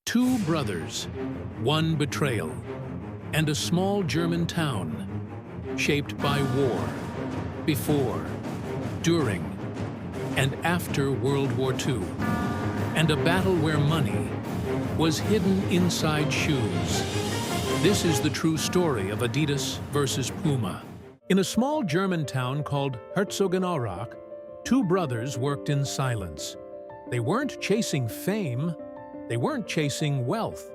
Two brothers, one betrayal, and a small German town shaped by war, before, during, and after World War II, and a battle where money was hidden inside shoes. This is the true story of Adidas versus Puma. In a small German town called Herzogenaurach, two brothers worked in silence. They weren't chasing fame, they weren't chasing wealth.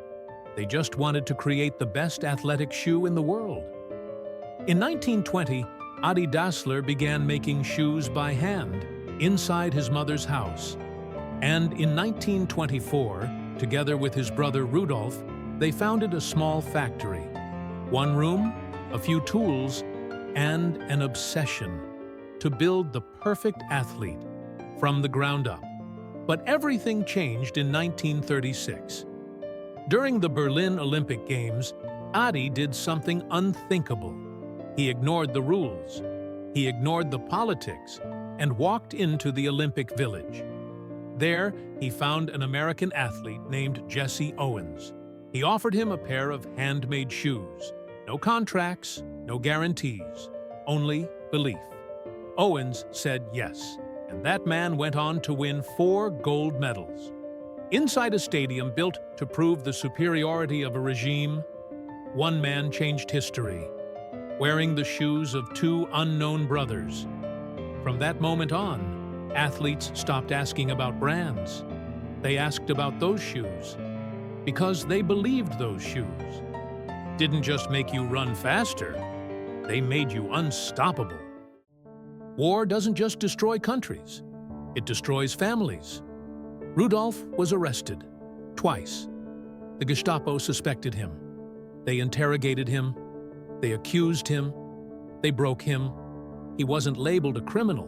They just wanted to create the best athletic shoe in the world. In 1920, Adi Dassler began making shoes by hand inside his mother's house. And in 1924, together with his brother Rudolf, they founded a small factory. One room, a few tools, and an obsession to build the perfect athlete from the ground up. But everything changed in 1936. During the Berlin Olympic Games, Adi did something unthinkable. He ignored the rules, he ignored the politics, and walked into the Olympic Village. There, he found an American athlete named Jesse Owens. He offered him a pair of handmade shoes. No contracts, no guarantees, only belief. Owens said yes, and that man went on to win 4 gold medals. Inside a stadium built to prove the superiority of a regime, one man changed history, wearing the shoes of 2 unknown brothers. From that moment on, athletes stopped asking about brands. They asked about those shoes, because they believed those shoes didn't just make you run faster, they made you unstoppable. War doesn't just destroy countries, it destroys families. Rudolf was arrested, twice. The Gestapo suspected him. They interrogated him, they accused him, they broke him. He wasn't labeled a criminal.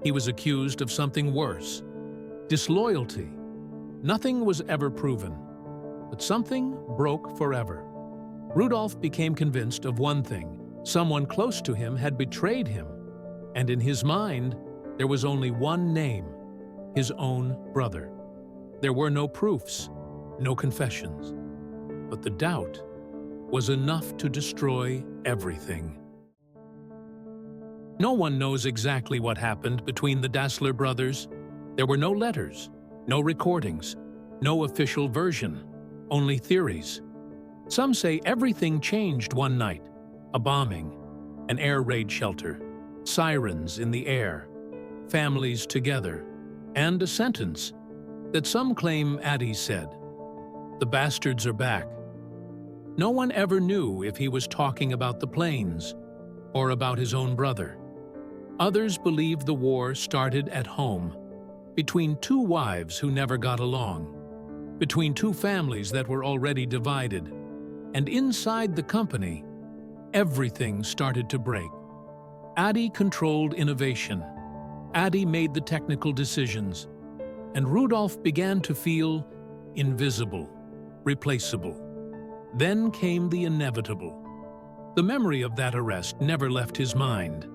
He was accused of something worse, disloyalty. Nothing was ever proven, but something broke forever. Rudolf became convinced of one thing: someone close to him had betrayed him, and in his mind, there was only one name: his own brother. There were no proofs, no confessions, but the doubt was enough to destroy everything. No one knows exactly what happened between the Dassler brothers. There were no letters, no recordings, no official version, only theories. Some say everything changed one night: a bombing, an air raid shelter, sirens in the air, families together, and a sentence that some claim Adi said: "The bastards are back." No one ever knew if he was talking about the planes or about his own brother. Others believe the war started at home, between 2 wives who never got along, between 2 families that were already divided, and inside the company, everything started to break. Adi controlled innovation. Adi made the technical decisions, and Rudolf began to feel invisible, replaceable. Then came the inevitable. The memory of that arrest never left his mind,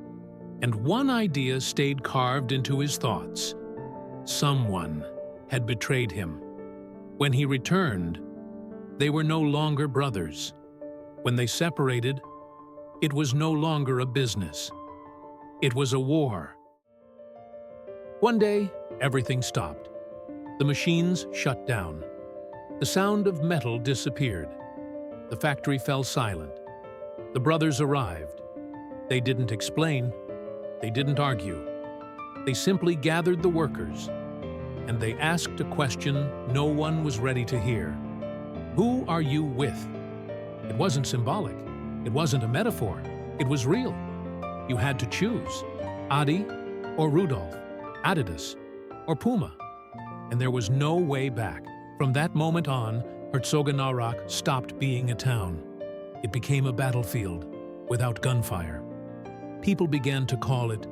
and one idea stayed carved into his thoughts: someone had betrayed him. When he returned, they were no longer brothers. When they separated, it was no longer a business. It was a war. One day, everything stopped. The machines shut down. The sound of metal disappeared. The factory fell silent. The brothers arrived. They didn't explain. They didn't argue. They simply gathered the workers, and they asked a question no one was ready to hear. Who are you with? It wasn't symbolic. It wasn't a metaphor. It was real. You had to choose: Adi or Rudolf, Adidas or Puma. And there was no way back. From that moment on, Herzogenaurach stopped being a town. It became a battlefield without gunfire. People began to call it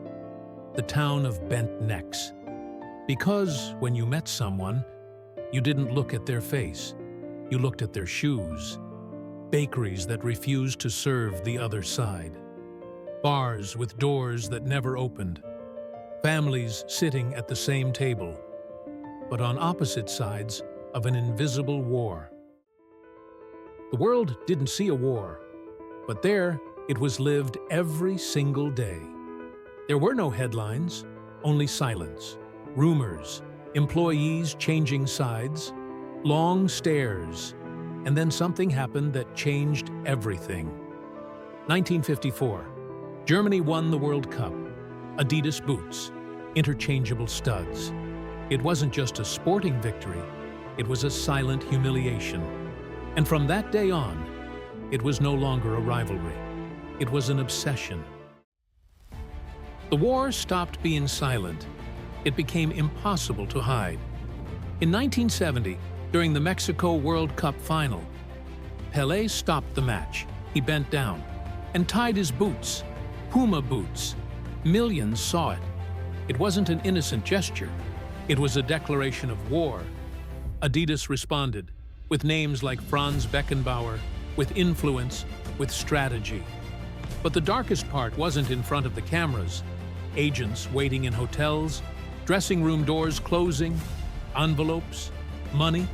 the town of bent necks. Because when you met someone, you didn't look at their face. You looked at their shoes. Bakeries that refused to serve the other side. Bars with doors that never opened. Families sitting at the same table. But on opposite sides, of an invisible war. The world didn't see a war, but there it was lived every single day. There were no headlines, only silence, rumors, employees changing sides, long stares, and then something happened that changed everything. 1954. Germany won the World Cup. Adidas boots, interchangeable studs. It wasn't just a sporting victory, it was a silent humiliation. And from that day on, it was no longer a rivalry. It was an obsession. The war stopped being silent. It became impossible to hide. In 1970, during the Mexico World Cup final, Pelé stopped the match. He bent down and tied his boots, Puma boots. Millions saw it. It wasn't an innocent gesture. It was a declaration of war. Adidas responded, with names like Franz Beckenbauer, with influence, with strategy. But the darkest part wasn't in front of the cameras. Agents waiting in hotels, dressing room doors closing, envelopes, money,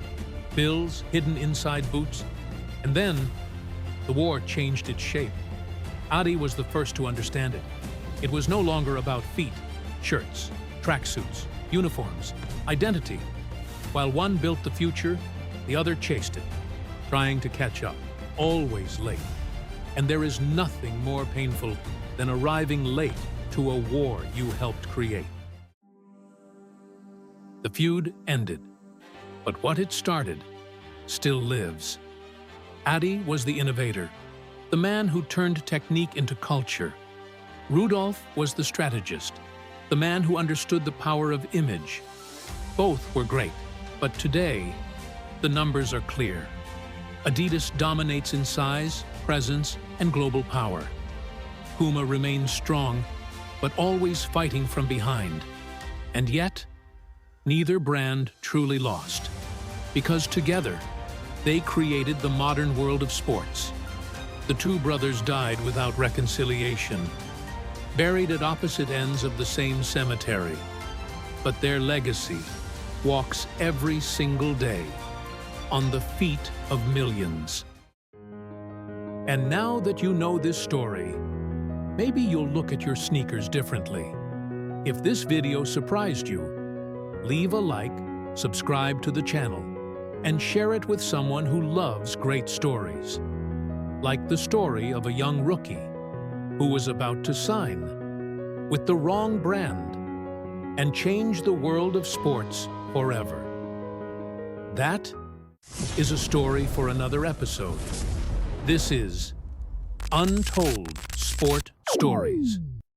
bills hidden inside boots. And then, the war changed its shape. Adi was the first to understand it. It was no longer about feet, shirts, tracksuits, uniforms, identity. While one built the future, the other chased it, trying to catch up, always late. And there is nothing more painful than arriving late to a war you helped create. The feud ended, but what it started still lives. Adi was the innovator, the man who turned technique into culture. Rudolf was the strategist, the man who understood the power of image. Both were great, but today, the numbers are clear. Adidas dominates in size, presence, and global power. Puma remains strong, but always fighting from behind. And yet, neither brand truly lost, because together, they created the modern world of sports. The two brothers died without reconciliation, buried at opposite ends of the same cemetery. But their legacy walks every single day on the feet of millions. And now that you know this story, maybe you'll look at your sneakers differently. If this video surprised you, leave a like, subscribe to the channel, and share it with someone who loves great stories. Like the story of a young rookie who was about to sign with the wrong brand and change the world of sports forever. That is a story for another episode. This is Untold Sport Stories.